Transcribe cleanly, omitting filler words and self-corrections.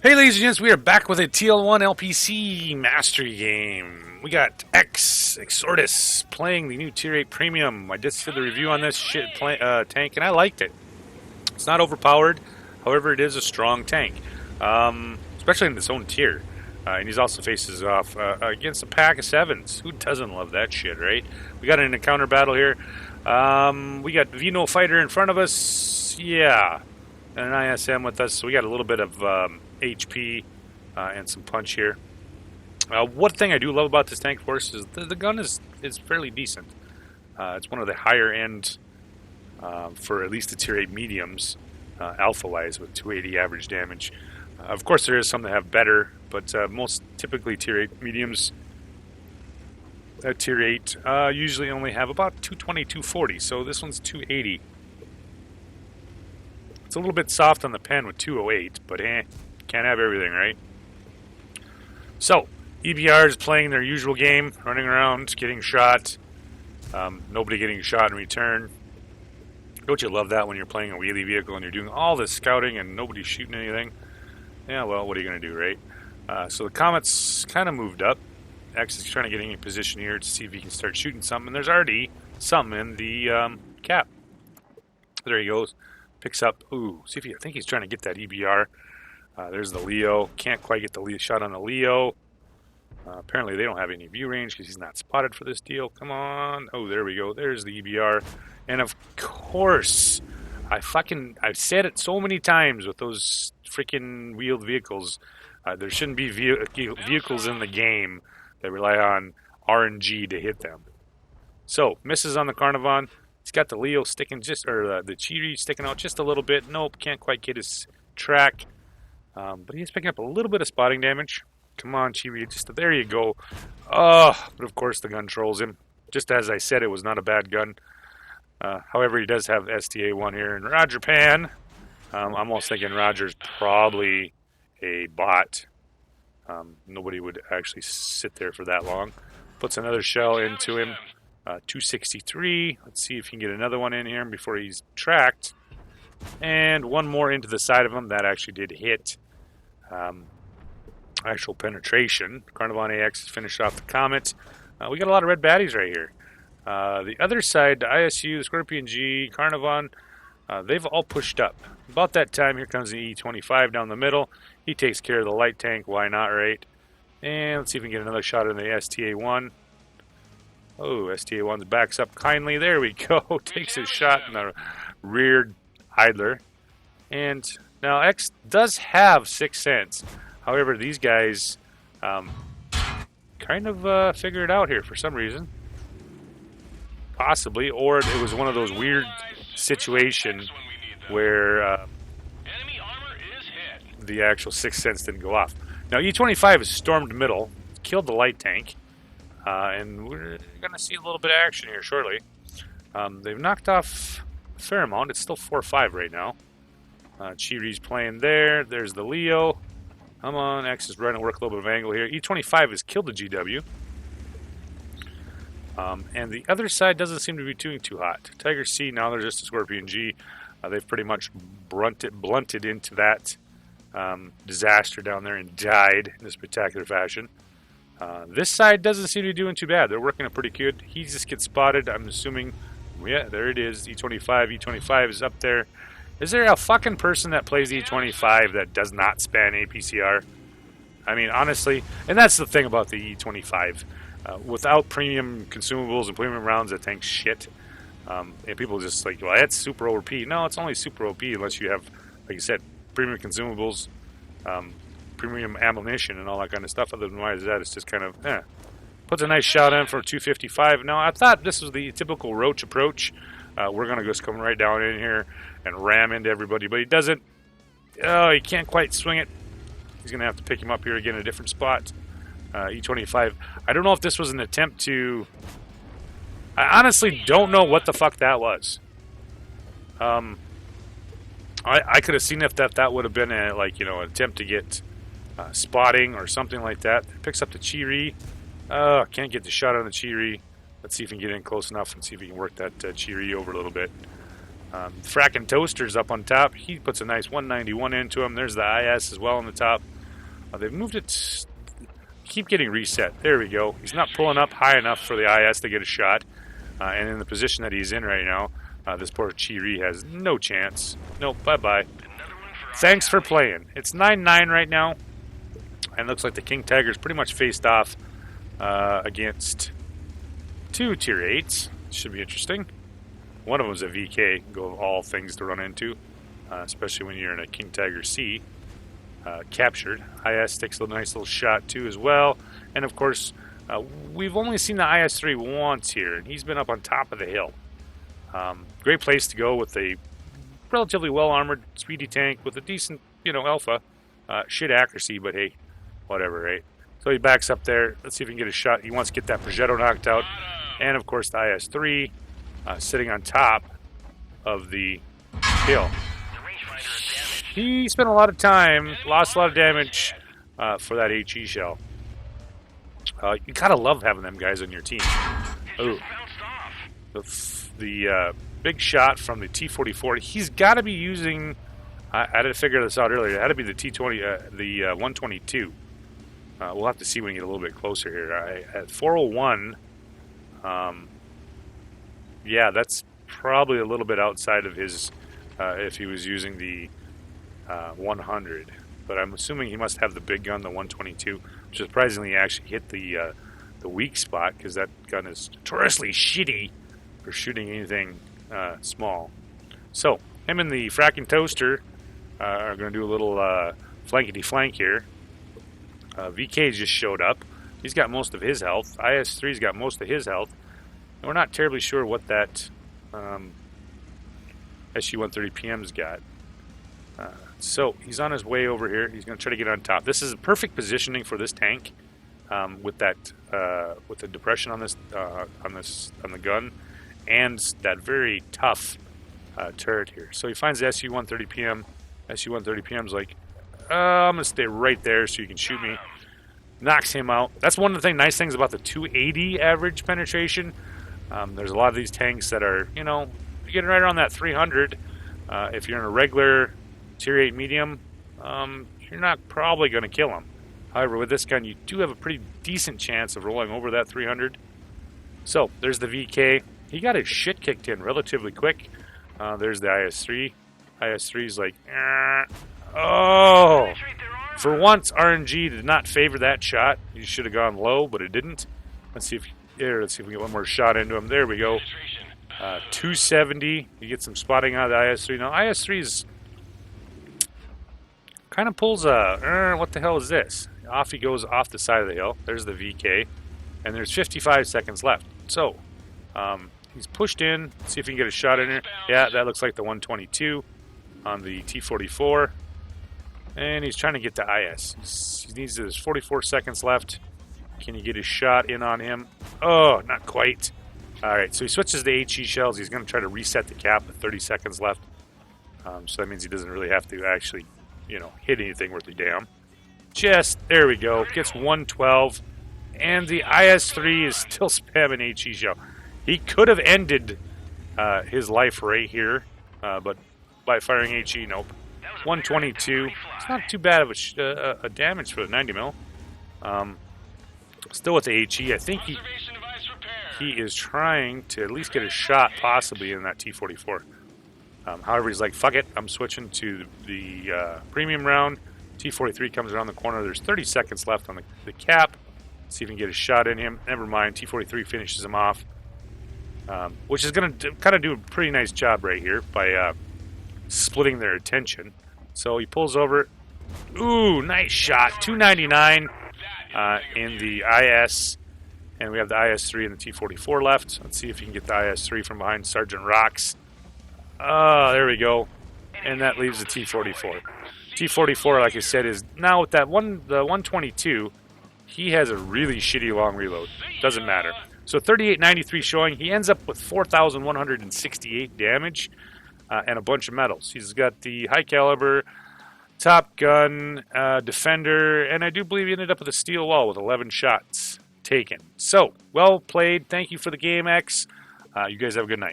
Hey, ladies and gents, we are back with a TL1 LPC Mastery game. We got Exortus playing the new Tier 8 Premium. I just did the review on this tank, and I liked it. It's not overpowered, however, it is a strong tank, especially in its own tier. And he's also faces off against a pack of 7s. Who doesn't love that shit, right? We got an encounter battle here. We got Vino Fighter in front of us. Yeah. And an ISM with us, so we got a little bit of HP and some punch here. One thing I do love about this tank, of course, is the gun is fairly decent. It's one of the higher end for at least the tier 8 mediums, alpha-wise, with 280 average damage. Of course, there is some that have better, but most typically tier 8 mediums at tier 8 usually only have about 220, 240, so this one's 280. It's a little bit soft on the pen with 208, but can't have everything, right? So, EBR is playing their usual game, running around, getting shot. Nobody getting shot in return. Don't you love that when you're playing a wheelie vehicle and you're doing all this scouting and nobody's shooting anything? Yeah, well, what are you going to do, right? So the Comet's kind of moved up. X is trying to get in position here to see if he can start shooting something. And there's already something in the cap. There he goes. Picks up, see if I think he's trying to get that EBR. There's the Leo. Can't quite get the shot on the Leo. Apparently they don't have any view range because he's not spotted for this deal. Come on. Oh, there we go. There's the EBR. And of course, I've said it so many times with those freaking wheeled vehicles. There shouldn't be vehicles in the game that rely on RNG to hit them. So, misses on the Carnivon. He's got the Leo sticking the Chiri sticking out just a little bit. Nope, can't quite get his track. But he's picking up a little bit of spotting damage. Come on, Chiri, there you go. But of course the gun trolls him. Just as I said, it was not a bad gun. However, he does have STA1 here. And Roger Pan, I'm almost thinking Roger's probably a bot. Nobody would actually sit there for that long. Puts another shell into him. 263. Let's see if he can get another one in here before he's tracked. And one more into the side of him. That actually did hit actual penetration. Carnivon AX has finished off the Comet. We got a lot of red baddies right here. The other side, the ISU, the Scorpion G, Carnivon, they've all pushed up. About that time, here comes the E25 down the middle. He takes care of the light tank. Why not, right? And let's see if we can get another shot in the STA1. Oh, STA1 backs up kindly. There we go. Takes a shot in the rear idler. And now X does have 6 cents. However, these guys kind of figure it out here for some reason. Possibly. Or it was one of those weird situations where the actual 6 cents didn't go off. Now, E25 has stormed middle. Killed the light tank. And we're going to see a little bit of action here shortly. They've knocked off a fair amount. It's still 4-5 right now. Chiri's playing there. There's the Leo. Come on. X is trying to work a little bit of angle here. E25 has killed the GW. And the other side doesn't seem to be doing too hot. Tiger C, now they're just a Scorpion G. They've pretty much blunted into that disaster down there and died in a spectacular fashion. This side doesn't seem to be doing too bad. They're working it pretty good. He just gets spotted. I'm assuming, yeah, there it is. E25. E25 is up there. Is there a fucking person that plays E25 that does not span APCR? I mean, honestly, and that's the thing about the E25. Without premium consumables and premium rounds, that tank's shit. And people just like, well, that's super OP. No, it's only super OP unless you have, like you said, premium consumables, premium ammunition and all that kind of stuff. Otherwise, that it's just kind of, Puts a nice shot in for 255. Now, I thought this was the typical Roach approach. We're going to just come right down in here and ram into everybody, but he doesn't. Oh, he can't quite swing it. He's going to have to pick him up here again in a different spot. E25. I don't know if this was an attempt to... I honestly don't know what the fuck that was. I could have seen if that would have been a, like, you know, an attempt to get spotting or something like that. Picks up the Chiri. Can't get the shot on the Chiri. Let's see if we can get in close enough and see if we can work that Chiri over a little bit. Frackin' Toaster's up on top. He puts a nice 191 into him. There's the IS as well on the top. They've moved it. Keep getting reset. There we go. He's not pulling up high enough for the IS to get a shot. And in the position that he's in right now, this poor Chiri has no chance. Nope, bye-bye. Thanks for playing. It's 9-9 right now. And looks like the King Tiger's pretty much faced off against 2 Tier 8s. Should be interesting. One of them is a VK, go of all things to run into, especially when you're in a King Tiger C. Captured. IS takes a nice little shot too as well. And of course, we've only seen the IS-3 once here, and he's been up on top of the hill. Great place to go with a relatively well-armored, speedy tank with a decent, alpha. Shit accuracy, but hey, whatever, right? So he backs up there. Let's see if he can get a shot. He wants to get that Progetto knocked out. And of course, the IS-3 sitting on top of the hill. He spent a lot of time, lost a lot of damage for that HE shell. You gotta love having them guys on your team. Ooh. The big shot from the T-44. He's got to be using. I had to figure this out earlier. It had to be the T-20, the 122. We'll have to see when we get a little bit closer here. At 401. Yeah, that's probably a little bit outside of his. If he was using the 100, but I'm assuming he must have the big gun, the 122, which surprisingly actually hit the weak spot because that gun is notoriously shitty for shooting anything small. So him and the Frackin' Toaster are going to do a little flankety flank here. VK just showed up. He's got most of his health. IS-3's got most of his health. And we're not terribly sure what that SU-130PM's got. So he's on his way over here. He's going to try to get on top. This is perfect positioning for this tank with that with the depression on the gun and that very tough turret here. So he finds the SU-130PM. SU-130PM's like, I'm going to stay right there so you can shoot me. Knocks him out. That's one of the nice things about the 280 average penetration. There's a lot of these tanks that are, getting right around that 300. If you're in a regular Tier 8 medium, you're not probably going to kill him. However, with this gun, you do have a pretty decent chance of rolling over that 300. So, there's the VK. He got his shit kicked in relatively quick. There's the IS-3. IS-3's like, oh! For once, RNG did not favor that shot. He should have gone low, but it didn't. Let's see if we can get one more shot into him. There we go. 270. You get some spotting out of the IS-3. Now, IS-3's kind of pulls a, what the hell is this? Off he goes off the side of the hill. There's the VK. And there's 55 seconds left. So, he's pushed in. Let's see if he can get a shot in here. Yeah, that looks like the 122 on the T-44. And he's trying to get to IS. He needs his 44 seconds left. Can you get his shot in on him? Oh, not quite. All right, so he switches to HE shells. He's going to try to reset the cap with 30 seconds left. So that means he doesn't really have to actually, hit anything worth a damn. There we go. Gets 112. And the IS-3 is still spamming HE shell. He could have ended his life right here, but by firing HE, nope. 122. It's not too bad of a damage for the 90 mil. Still with the HE. I think he is trying to at least get a shot possibly in that T-44. However, he's like, fuck it. I'm switching to the premium round. T-43 comes around the corner. There's 30 seconds left on the cap. See if we can get a shot in him. Never mind. T-43 finishes him off. Which is going to kind of do a pretty nice job right here by splitting their attention. So he pulls over. Ooh, nice shot. 299 in the IS. And we have the IS-3 and the T-44 left. Let's see if he can get the IS-3 from behind Sergeant Rocks. There we go. And that leaves the T-44. T-44, like I said, is now with that the 122, he has a really shitty long reload. Doesn't matter. So 3893 showing. He ends up with 4,168 damage and a bunch of medals. He's got the high caliber, Top Gun, Defender, and I do believe he ended up with a steel wall with 11 shots taken. So, well played. Thank you for the game, X. You guys have a good night.